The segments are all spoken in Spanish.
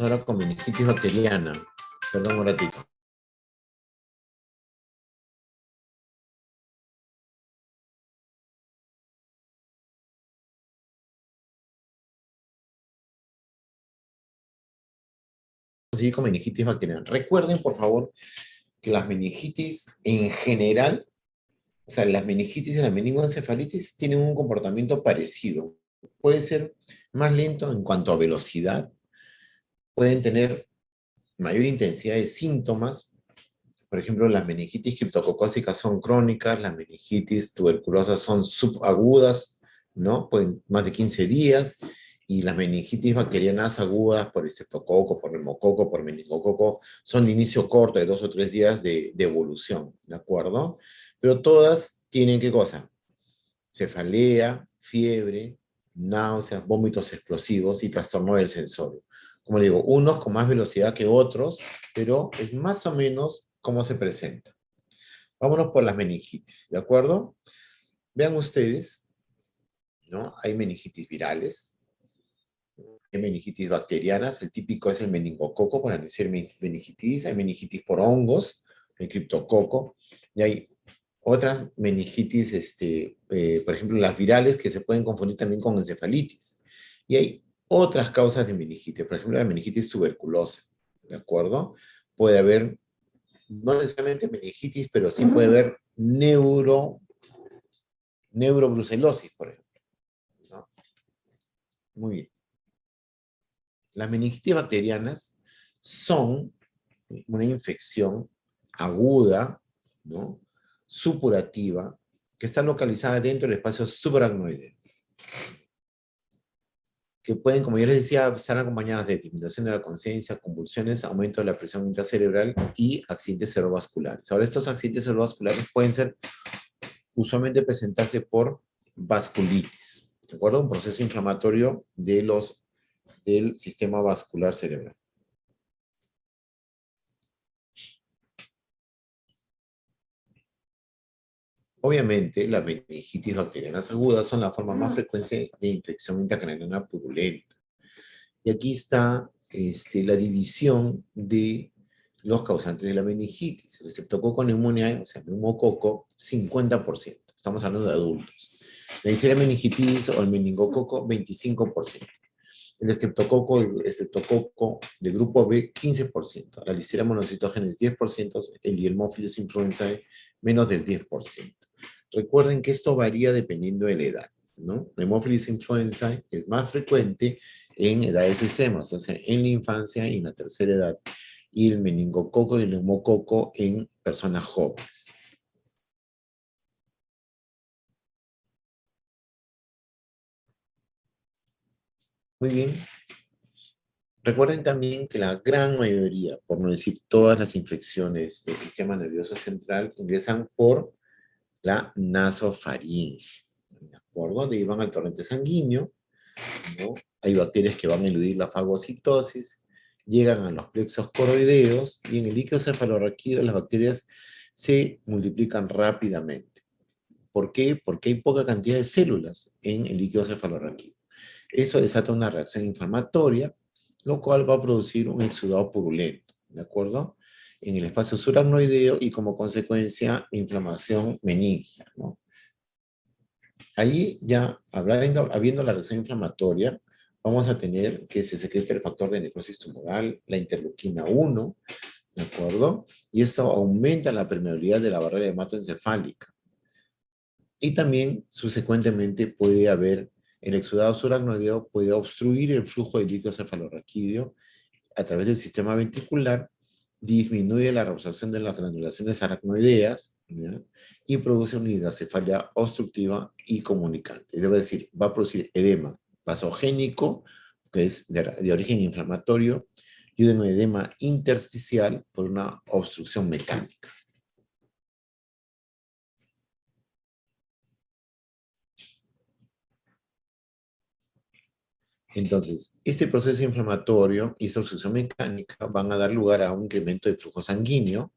ahora con meningitis bacteriana. Perdón un ratito. Seguir con meningitis bacteriana. Recuerden, por favor, que las meningitis en general, o sea, las meningitis y la meningoencefalitis tienen un comportamiento parecido. Puede ser más lento en cuanto a velocidad, pueden tener mayor intensidad de síntomas. Por ejemplo, las meningitis criptococócicas son crónicas, las meningitis tuberculosas son subagudas, ¿no? Pueden más de 15 días, y las meningitis bacterianas agudas por estreptococo, por neumococo, por meningococo, son de inicio corto, de 2 o 3 días de evolución, ¿de acuerdo? Pero todas tienen, ¿qué cosa? Cefalea, fiebre, náuseas, vómitos explosivos y trastorno del sensorio. Como digo, unos con más velocidad que otros, pero es más o menos cómo se presenta. Vámonos por las meningitis, ¿de acuerdo? Vean ustedes, ¿no? Hay meningitis virales, hay meningitis bacterianas, el típico es el meningococo, para decir meningitis, hay meningitis por hongos, el criptococo, y hay otras meningitis, por ejemplo, las virales, que se pueden confundir también con encefalitis. Y hay otras causas de meningitis, por ejemplo, la meningitis tuberculosa, ¿de acuerdo? Puede haber, no necesariamente meningitis, pero sí puede haber neurobrucelosis, por ejemplo, ¿no? Muy bien. Las meningitis bacterianas son una infección aguda, ¿no? Supurativa, que está localizada dentro del espacio subaracnoideo, que pueden, como ya les decía, estar acompañadas de disminución de la conciencia, convulsiones, aumento de la presión intracerebral y accidentes cerebrovasculares. Ahora, estos accidentes cerebrovasculares pueden ser, usualmente presentarse por vasculitis, ¿de acuerdo? Un proceso inflamatorio del sistema vascular cerebral. Obviamente, las meningitis bacterianas agudas son la forma más frecuente de infección intracraniana purulenta. Y aquí está la división de los causantes de la meningitis. El Streptococcus pneumoniae, o sea, neumococo, 50%. Estamos hablando de adultos. La Neisseria meningitis o el meningococo, 25%. El estreptococo de grupo B, 15%. La Listeria monocytogenes, 10%. El Haemophilus influenzae, menos del 10%. Recuerden que esto varía dependiendo de la edad, ¿no? La Haemophilus influenzae es más frecuente en edades extremas, o sea, en la infancia y en la tercera edad. Y el meningococo y el neumococo en personas jóvenes. Muy bien. Recuerden también que la gran mayoría, por no decir todas las infecciones del sistema nervioso central, ingresan por la nasofaringe, ¿de acuerdo? De ahí van al torrente sanguíneo, ¿no? Hay bacterias que van a eludir la fagocitosis, llegan a los plexos coroideos y en el líquido cefalorraquídeo las bacterias se multiplican rápidamente. ¿Por qué? Porque hay poca cantidad de células en el líquido cefalorraquídeo. Eso desata una reacción inflamatoria, lo cual va a producir un exudado purulento, ¿de acuerdo? En el espacio subaracnoideo y como consecuencia inflamación meningia, ¿no? Ahí ya, habiendo la reacción inflamatoria, vamos a tener que se secreta el factor de necrosis tumoral, la interleuquina 1, ¿de acuerdo? Y esto aumenta la permeabilidad de la barrera hematoencefálica. Y también, subsecuentemente, puede haber, el exudado subaracnoideo puede obstruir el flujo de líquido cefalorraquídeo a través del sistema ventricular, disminuye la reabsorción de las granulaciones aracnoideas, ¿ya? Y produce una hidrocefalia obstructiva y comunicante. Debo decir, va a producir edema vasogénico, que es de origen inflamatorio, y un edema intersticial por una obstrucción mecánica. Entonces, este proceso inflamatorio y esta obstrucción mecánica van a dar lugar a un incremento del flujo sanguíneo.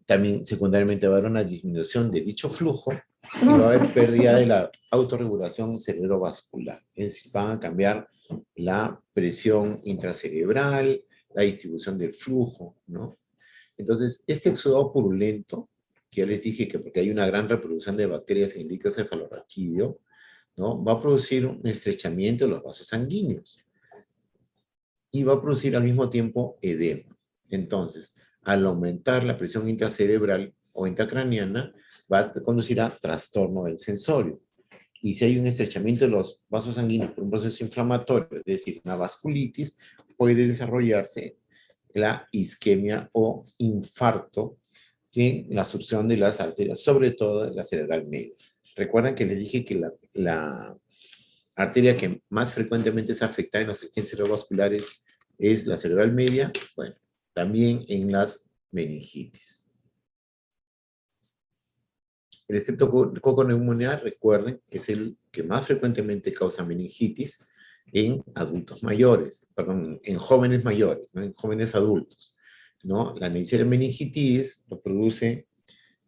También secundariamente va a haber una disminución de dicho flujo y va a haber pérdida de la autorregulación cerebrovascular. Es decir, van a cambiar la presión intracerebral, la distribución del flujo, ¿no? Entonces, este exudado purulento, que ya les dije que porque hay una gran reproducción de bacterias en el líquido cefalorraquídeo, ¿no? Va a producir un estrechamiento de los vasos sanguíneos y va a producir al mismo tiempo edema. Entonces, al aumentar la presión intracerebral o intracraniana, va a conducir a trastorno del sensorio. Y si hay un estrechamiento de los vasos sanguíneos por un proceso inflamatorio, es decir, una vasculitis, puede desarrollarse la isquemia o infarto en la succión de las arterias, sobre todo de la cerebral media. Recuerdan que les dije que la arteria que más frecuentemente es afectada en los accidentes cerebrovasculares es la cerebral media, bueno, también en las meningitis. El estreptococo neumonía, recuerden, es el que más frecuentemente causa meningitis en adultos mayores, perdón, en jóvenes mayores, ¿no? En jóvenes adultos, ¿no? La Neisseria meningitis lo produce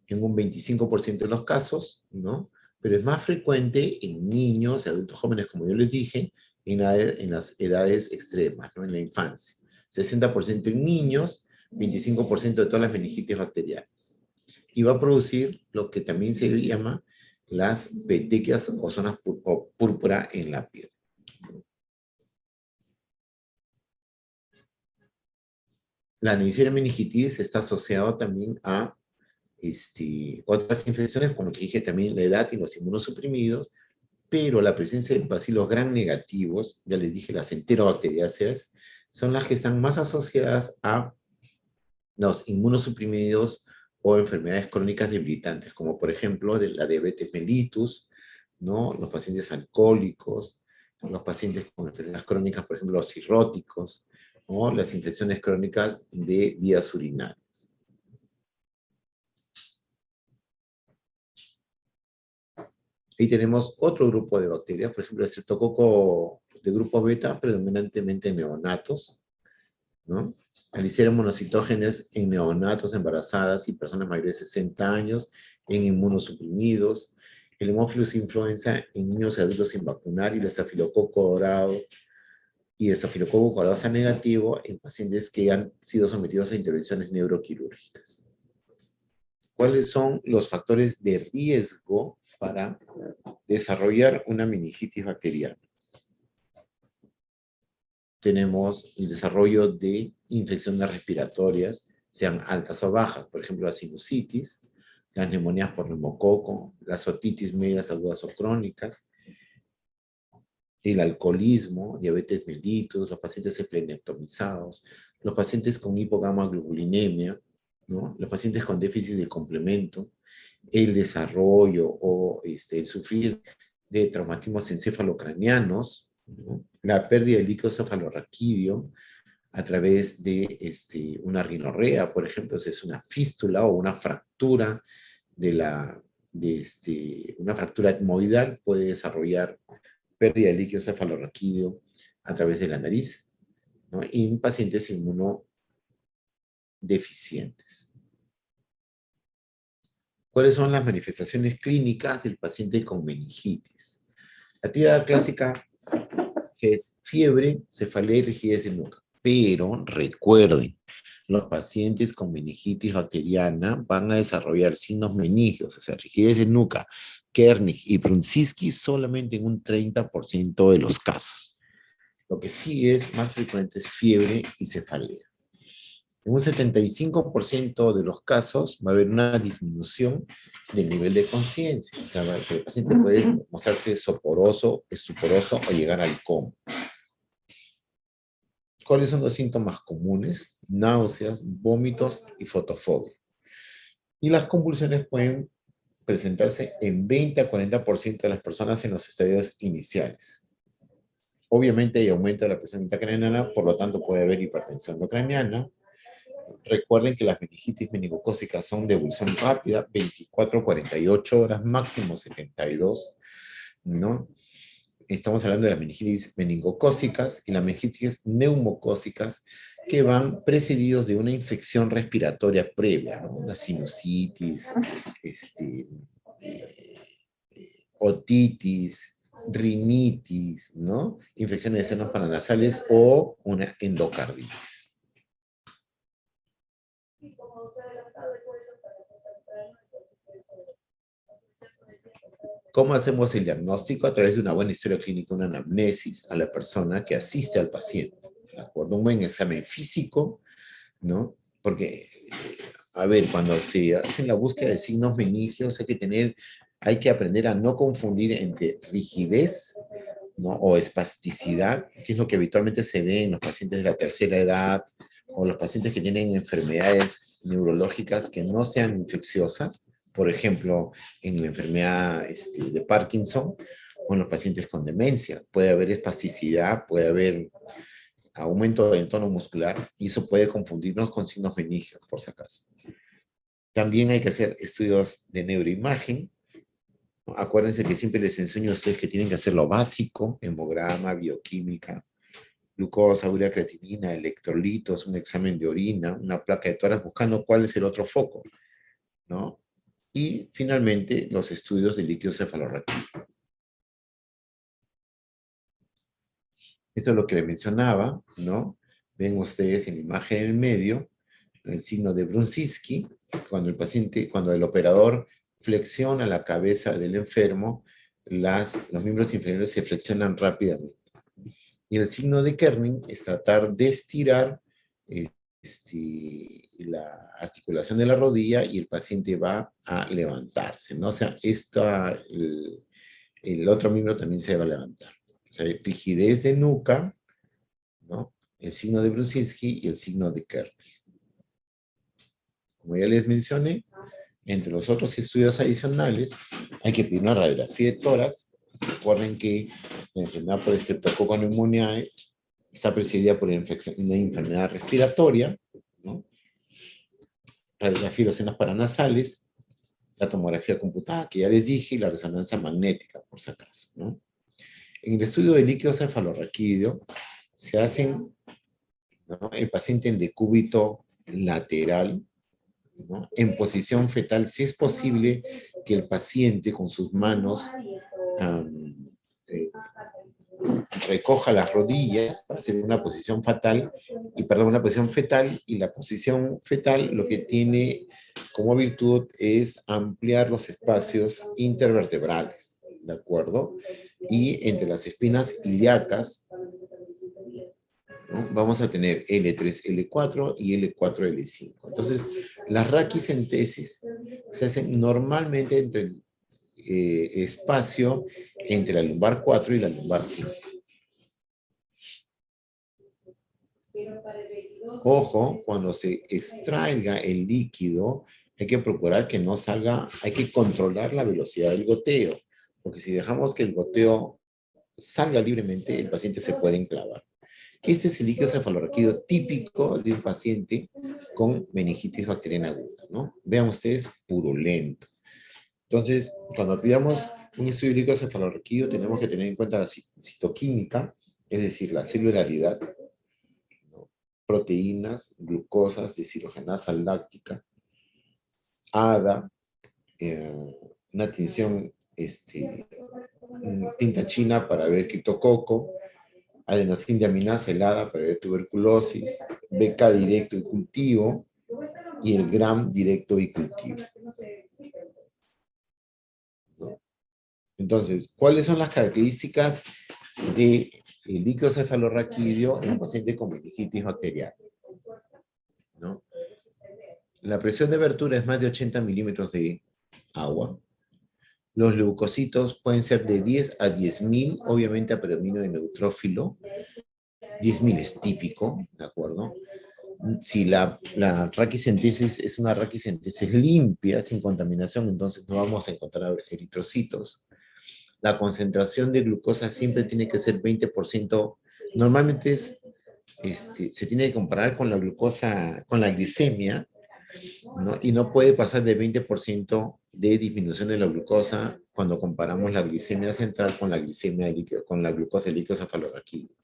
en un 25% de los casos, ¿no? Pero es más frecuente en niños y adultos jóvenes, como yo les dije, en las edades extremas, ¿no? En la infancia. 60% en niños, 25% de todas las meningitis bacterianas. Y va a producir lo que también se llama las petequias o zonas púrpura en la piel. La Neisseria meningitis está asociada también a otras infecciones, como que dije también la edad y los inmunosuprimidos, pero la presencia de bacilos gram negativos, ya les dije, las enterobacteriáceas, son las que están más asociadas a los inmunosuprimidos o enfermedades crónicas debilitantes, como por ejemplo de la diabetes mellitus, ¿no? Los pacientes alcohólicos, los pacientes con enfermedades crónicas, por ejemplo, los cirróticos, o las infecciones crónicas de vías urinarias. Ahí tenemos otro grupo de bacterias, por ejemplo, el streptococo de grupo beta, predominantemente en neonatos, ¿no? Listeria monocitógenes en neonatos, embarazadas y personas mayores de 60 años, en inmunosuprimidos, el Haemophilus influenza en niños y adultos sin vacunar, y el estafilococo dorado y el estafilococo colasa negativo en pacientes que han sido sometidos a intervenciones neuroquirúrgicas. ¿Cuáles son los factores de riesgo para desarrollar una meningitis bacteriana? Tenemos el desarrollo de infecciones respiratorias, sean altas o bajas, por ejemplo, la sinusitis, las neumonías por neumococo, las otitis medias agudas o crónicas, el alcoholismo, diabetes mellitus, los pacientes esplenectomizados, los pacientes con hipogamaglobulinemia, ¿no? Los pacientes con déficit de complemento, el desarrollo o el sufrir de traumatismos encefalocranianos, ¿no? La pérdida del líquido cefalorraquídeo a través de una rinorrea, por ejemplo, si es una fístula o una fractura una fractura etmoidal, puede desarrollar pérdida de líquido cefalorraquídeo a través de la nariz, ¿no? Y en pacientes inmunodeficientes. ¿Cuáles son las manifestaciones clínicas del paciente con meningitis? La tirada clásica es fiebre, cefalea y rigidez de nuca. Pero recuerden, los pacientes con meningitis bacteriana van a desarrollar signos meningios, o sea, rigidez de nuca, Kernig y Brunskiski solamente en un 30% de los casos. Lo que sí es más frecuente es fiebre y cefalea. En un 75% de los casos va a haber una disminución del nivel de conciencia. O sea, el paciente puede mostrarse soporoso, estuporoso o llegar al coma. ¿Cuáles son los síntomas comunes? Náuseas, vómitos y fotofobia. Y las convulsiones pueden presentarse en 20 a 40% de las personas en los estadios iniciales. Obviamente hay aumento de la presión intracraniana, por lo tanto puede haber hipertensión intracraniana. Recuerden que las meningitis meningocócicas son de evolución rápida, 24 a 48 horas, máximo 72, ¿no? Estamos hablando de las meningitis meningocócicas y las meningitis neumocócicas que van precedidos de una infección respiratoria previa, ¿no? Una sinusitis, otitis, rinitis, ¿no? Infecciones de senos paranasales o una endocarditis. ¿Cómo hacemos el diagnóstico? A través de una buena historia clínica, una anamnesis a la persona que asiste al paciente, ¿de acuerdo? Un buen examen físico, ¿no? Porque, a ver, cuando se hace la búsqueda de signos meningios, hay que aprender a no confundir entre rigidez, ¿no? O espasticidad, que es lo que habitualmente se ve en los pacientes de la tercera edad o los pacientes que tienen enfermedades neurológicas que no sean infecciosas, por ejemplo, en la enfermedad de Parkinson o en los pacientes con demencia. Puede haber espasticidad, puede haber aumento del tono muscular y eso puede confundirnos con signos meningios, por si acaso. También hay que hacer estudios de neuroimagen. Acuérdense que siempre les enseño a ustedes que tienen que hacer lo básico: hemograma, bioquímica, glucosa, urea, creatinina, electrolitos, un examen de orina, una placa de tórax, buscando cuál es el otro foco, ¿no? Y finalmente los estudios de líquido cefalorraquídeo. Eso es lo que les mencionaba, ¿no? Ven ustedes en la imagen en medio el signo de Brunziski, cuando el operador flexiona la cabeza del enfermo, los miembros inferiores se flexionan rápidamente. Y el signo de Kerning es tratar de estirar la articulación de la rodilla y el paciente va a levantarse, ¿no? O sea, el otro miembro también se va a levantar. O sea, rigidez de nuca, ¿no? El signo de Brunziski y el signo de Kerning. Como ya les mencioné, entre los otros estudios adicionales, hay que pedir una radiografía de tórax. Recuerden que la enfermedad por Streptococcus pneumoniae está precedida por una enfermedad respiratoria, ¿no? Radiografía de los senos paranasales, la tomografía computada, que ya les dije, y la resonancia magnética, por si acaso, ¿no? En el estudio de líquido cefalorraquídeo, se hacen, ¿no?, el paciente en decúbito lateral, ¿no?, en posición fetal, si es posible que el paciente con sus manos recoja las rodillas para hacer una posición fetal, y la posición fetal lo que tiene como virtud es ampliar los espacios intervertebrales, ¿de acuerdo? Y entre las espinas ilíacas, ¿no?, vamos a tener L3, L4 y L4, L5. Entonces, las raquicentesis se hacen normalmente entre el espacio entre la lumbar 4 y la lumbar 5. Ojo, cuando se extraiga el líquido, hay que procurar que no salga, hay que controlar la velocidad del goteo, porque si dejamos que el goteo salga libremente, el paciente se puede enclavar. Este es el líquido cefalorraquídeo típico de un paciente con meningitis bacteriana aguda, ¿no? Vean ustedes, purulento. Entonces, cuando pidamos un estudio de líquido cefalorraquídeo, tenemos que tener en cuenta la citoquímica, es decir, la celularidad, ¿no?, proteínas, glucosas, deshidrogenasa láctica, ADA, una tinción, tinta china para ver criptococo, adenosíndiaminasa helada para ver tuberculosis, BK directo y cultivo, y el GRAM directo y cultivo, ¿no? Entonces, ¿cuáles son las características del líquido cefalorraquídeo en un paciente con meningitis bacteriana, ¿no? La presión de abertura es más de 80 milímetros de agua. Los leucocitos pueden ser de 10 a 10.000, obviamente a predominio de neutrófilo. 10.000 es típico, ¿de acuerdo? Si la raquicentesis es una raquicentesis limpia, sin contaminación, entonces no vamos a encontrar eritrocitos. La concentración de glucosa siempre tiene que ser 20%. Normalmente se tiene que comparar con la glucosa, con la glicemia, ¿no? Y no puede pasar de 20% de disminución de la glucosa cuando comparamos la glicemia central con la glicemia líquido, con la glucosa de líquido cefalorraquídeo,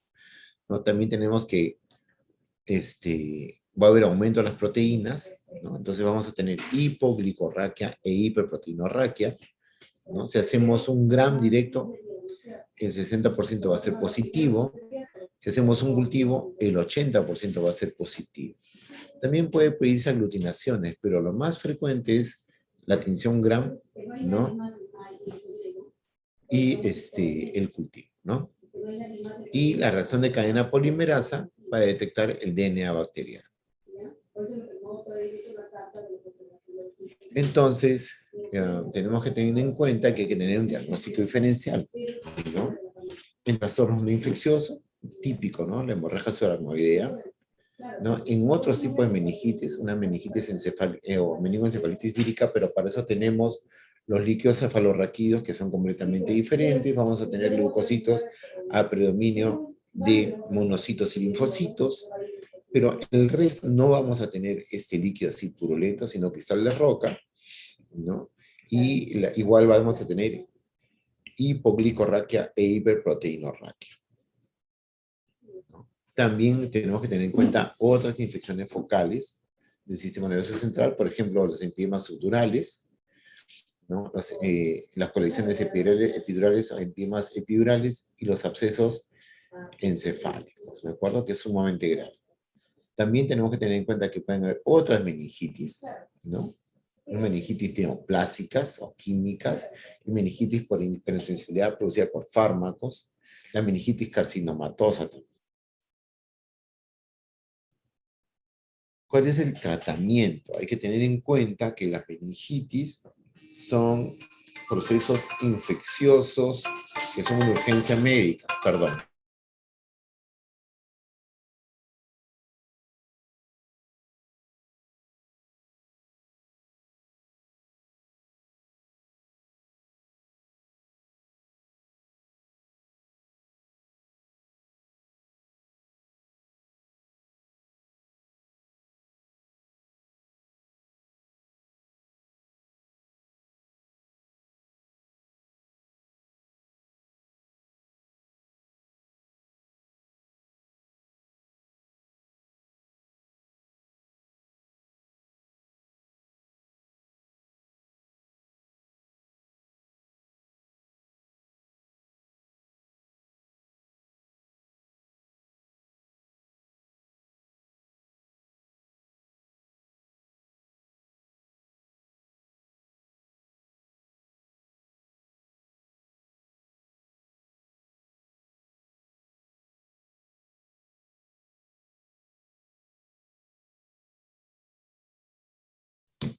¿no? También tenemos que va a haber aumento en las proteínas, ¿no? Entonces vamos a tener hipoglicorraquia e hiperproteinorraquia, ¿no? Si hacemos un GRAM directo, el 60% va a ser positivo. Si hacemos un cultivo, el 80% va a ser positivo. También puede pedirse aglutinaciones, pero lo más frecuente es la tinción Gram, ¿no? Y el cultivo, ¿no? Y la reacción de cadena polimerasa para detectar el DNA bacteriano. Entonces, tenemos que tener en cuenta que hay que tener un diagnóstico diferencial, ¿no? En trastornos no infecciosos, típico, ¿no? La hemorragia subaracnoidea, ¿no? En otros tipos de meningitis, una meningitis o meningoencefalitis vírica, pero para eso tenemos los líquidos cefalorraquídeos que son completamente diferentes. Vamos a tener leucocitos a predominio de monocitos y linfocitos, pero en el resto no vamos a tener este líquido así purulento, sino cristal de roca, ¿no? Y igual vamos a tener hipoglicorraquia e hiperproteinorraquia. También tenemos que tener en cuenta otras infecciones focales del sistema nervioso central, por ejemplo, los enfimas subdurales, ¿no? Las colecciones epidurales o enfimas epidurales y los abscesos encefálicos, ¿de acuerdo? Que es sumamente grave. También tenemos que tener en cuenta que pueden haber otras meningitis, ¿no? Meningitis neoplásicas o químicas, y meningitis por hipersensibilidad producida por fármacos, la meningitis carcinomatosa también. ¿Cuál es el tratamiento? Hay que tener en cuenta que las meningitis son procesos infecciosos que son una urgencia médica, perdón.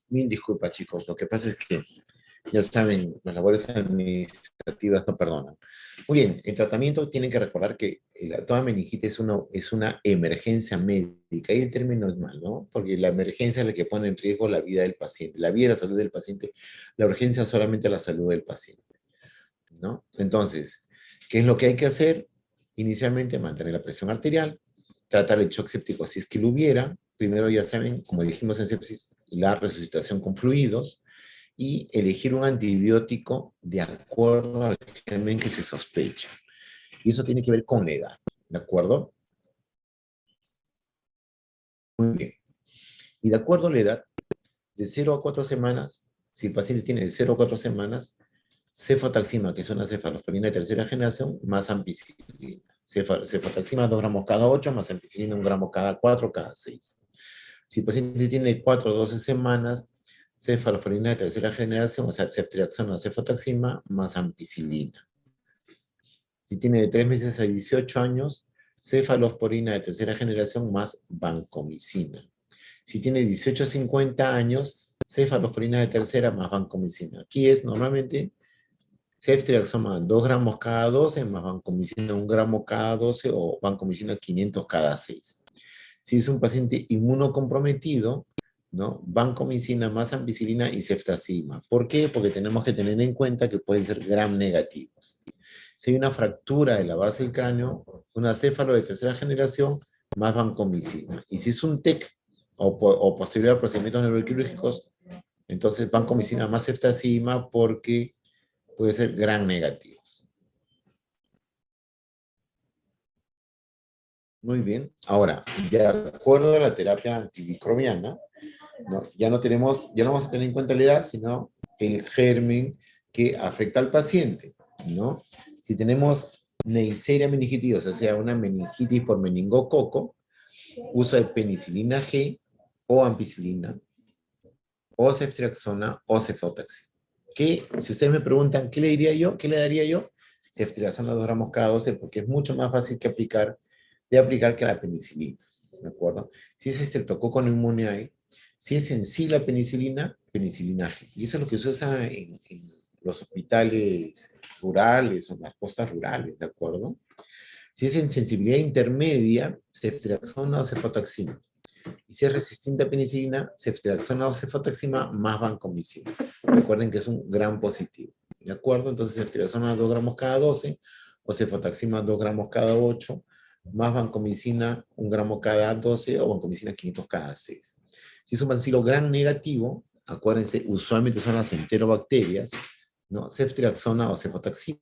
Mil disculpas, chicos. Lo que pasa es que, ya saben, las labores administrativas no perdonan. Muy bien, el tratamiento tienen que recordar que toda meningitis es una emergencia médica. Y el término es mal, ¿no? Porque la emergencia es la que pone en riesgo la vida del paciente, la vida y la salud del paciente. La urgencia solamente la salud del paciente, ¿no? Entonces, ¿qué es lo que hay que hacer? Inicialmente, mantener la presión arterial, tratar el shock séptico si es que lo hubiera. Primero, ya saben, como dijimos en sepsis, la resucitación con fluidos y elegir un antibiótico de acuerdo al germen que se sospecha. Y eso tiene que ver con la edad, ¿de acuerdo? Muy bien. Y de acuerdo a la edad, de 0 a 4 semanas, si el paciente tiene de 0 a 4 semanas, cefotaxima, que es una cefalosporina de tercera generación, más ampicilina. Cefotaxima 2 gramos cada 8, más ampicilina 1 gramo cada 4, cada 6. Si el paciente tiene 4 o 12 semanas, cefalosporina de tercera generación, o sea, ceftriaxona o cefotaxima, más ampicilina. Si tiene de 3 meses a 18 años, cefalosporina de tercera generación más vancomicina. Si tiene 18 a 50 años, cefalosporina de tercera más vancomicina. Aquí es normalmente ceftriaxona 2 gramos cada 12 más vancomicina 1 gramo cada 12 o vancomicina 500 cada 6. Si es un paciente inmunocomprometido, ¿no? Vancomicina más ampicilina y ceftazima. ¿Por qué? Porque tenemos que tener en cuenta que pueden ser gram negativos. Si hay una fractura de la base del cráneo, una céfalo de tercera generación, más vancomicina. Y si es un TEC o posterior a procedimientos neuroquirúrgicos, entonces vancomicina más ceftazima porque puede ser gram negativos. Muy bien. Ahora, de acuerdo a la terapia antimicrobiana, ¿no? Ya no vamos a tener en cuenta la edad, sino el germen que afecta al paciente, ¿no? Si Si tenemos Neisseria meningitis, o sea, una meningitis por meningococo, uso de penicilina G o ampicilina, o ceftriaxona o cefotaxima. Que, si ustedes me preguntan, ¿qué le diría yo? ¿Qué le daría yo? Ceftriaxona 2 gramos cada 12, porque es mucho más fácil de aplicar que la penicilina, ¿de acuerdo? Si es Streptococcus pneumoniae, si es en sí la penicilina, penicilina G. Y eso es lo que se usa en los hospitales rurales o en las costas rurales, ¿de acuerdo? Si es en sensibilidad intermedia, ceftriaxona o cefotaxima. Y si es resistente a penicilina, ceftriaxona o cefotaxima más vancomicina. Recuerden que es un gran positivo. ¿De acuerdo? Entonces, ceftriaxona 2 gramos cada 12 o cefotaxima 2 gramos cada 8, más vancomicina 1 gramo cada 12 o vancomicina 500 cada 6. Si es un bacilo gran negativo, acuérdense, usualmente son las enterobacterias, ¿no? Ceftriaxona o cefotaxima.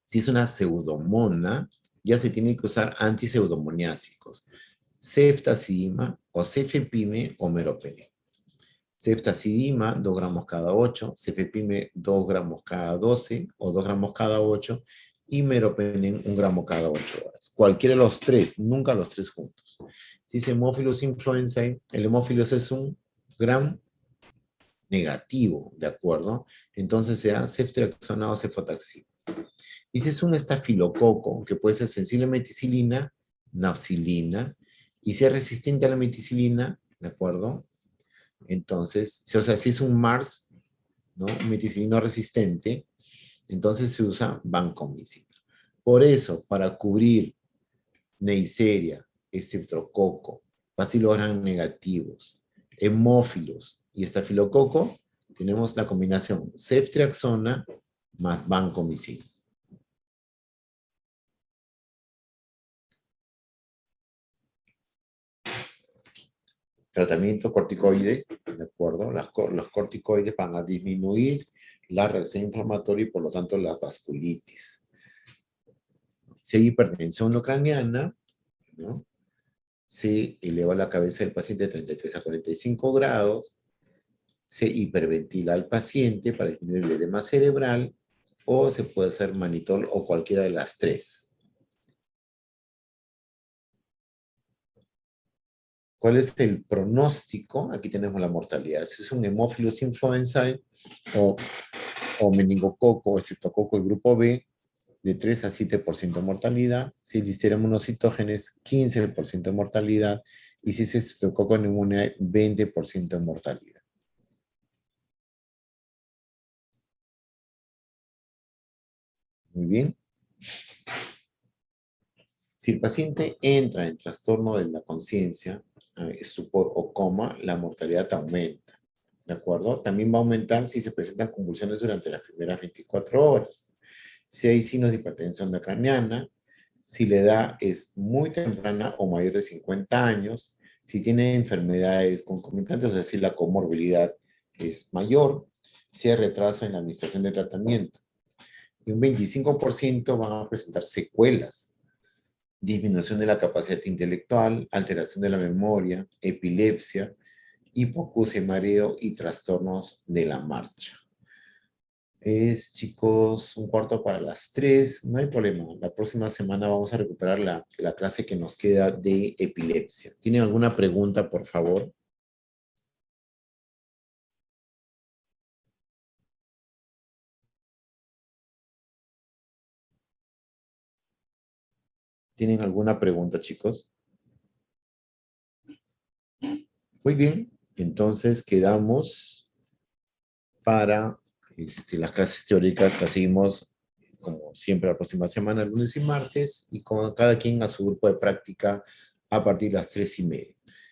Si es una pseudomona, ya se tiene que usar antiseudomoniásicos. Ceftazidima o cefepime o meropenem. Ceftazidima 2 gramos cada 8, cefepime 2 gramos cada 12 o 2 gramos cada 8 y meropenem 1 gramo cada 8 horas. Cualquiera de los tres, nunca los tres juntos. Si es Haemophilus influenzae, el Haemophilus es un gram negativo, ¿de acuerdo? Entonces sea ceftriaxona o cefotaxima. Y si es un estafilococo, que puede ser sensible a meticilina, nafcilina, y si es resistente a la meticilina, ¿de acuerdo? Entonces, o sea, si es un MARS, ¿no? Un meticilino resistente, entonces se usa vancomicina. Por eso, para cubrir Neisseria, Streptococo, Bacillus gram negativos, hemófilos y estafilococo, tenemos la combinación ceftriaxona más vancomicina. Tratamiento corticoides, ¿de acuerdo? Los corticoides van a disminuir la reacción inflamatoria y por lo tanto la vasculitis. Si hay hipertensión ucraniana, ¿no? Se eleva la cabeza del paciente de 33 a 45 grados, se hiperventila al paciente para disminuir el edema cerebral o se puede hacer manitol o cualquiera de las tres. ¿Cuál es el pronóstico? Aquí tenemos la mortalidad. Si es un Haemophilus influenzae o meningococo o estreptococo el grupo B, de 3 a 7% de mortalidad. Si es Listeria monocitógenes, 15% de mortalidad. Y si es estreptococo pneumoniae, 20% de mortalidad. Muy bien. Si el paciente entra en trastorno de la conciencia, estupor o coma, la mortalidad aumenta. ¿De acuerdo? También va a aumentar si se presentan convulsiones durante las primeras 24 horas. Si hay signos de hipertensión intracraniana, si la edad es muy temprana o mayor de 50 años, si tiene enfermedades concomitantes, es decir, la comorbilidad es mayor, si hay retraso en la administración de tratamiento. Y un 25% van a presentar secuelas, disminución de la capacidad intelectual, alteración de la memoria, epilepsia, hipoacusia y mareo y trastornos de la marcha. Es, chicos, 2:15, no hay problema. La próxima semana vamos a recuperar la clase que nos queda de epilepsia. ¿Tienen alguna pregunta, por favor? ¿Tienen alguna pregunta, chicos? Muy bien, entonces quedamos para las clases teóricas. Las seguimos, como siempre, la próxima semana, lunes y martes, y con cada quien a su grupo de práctica a partir de las 3:30.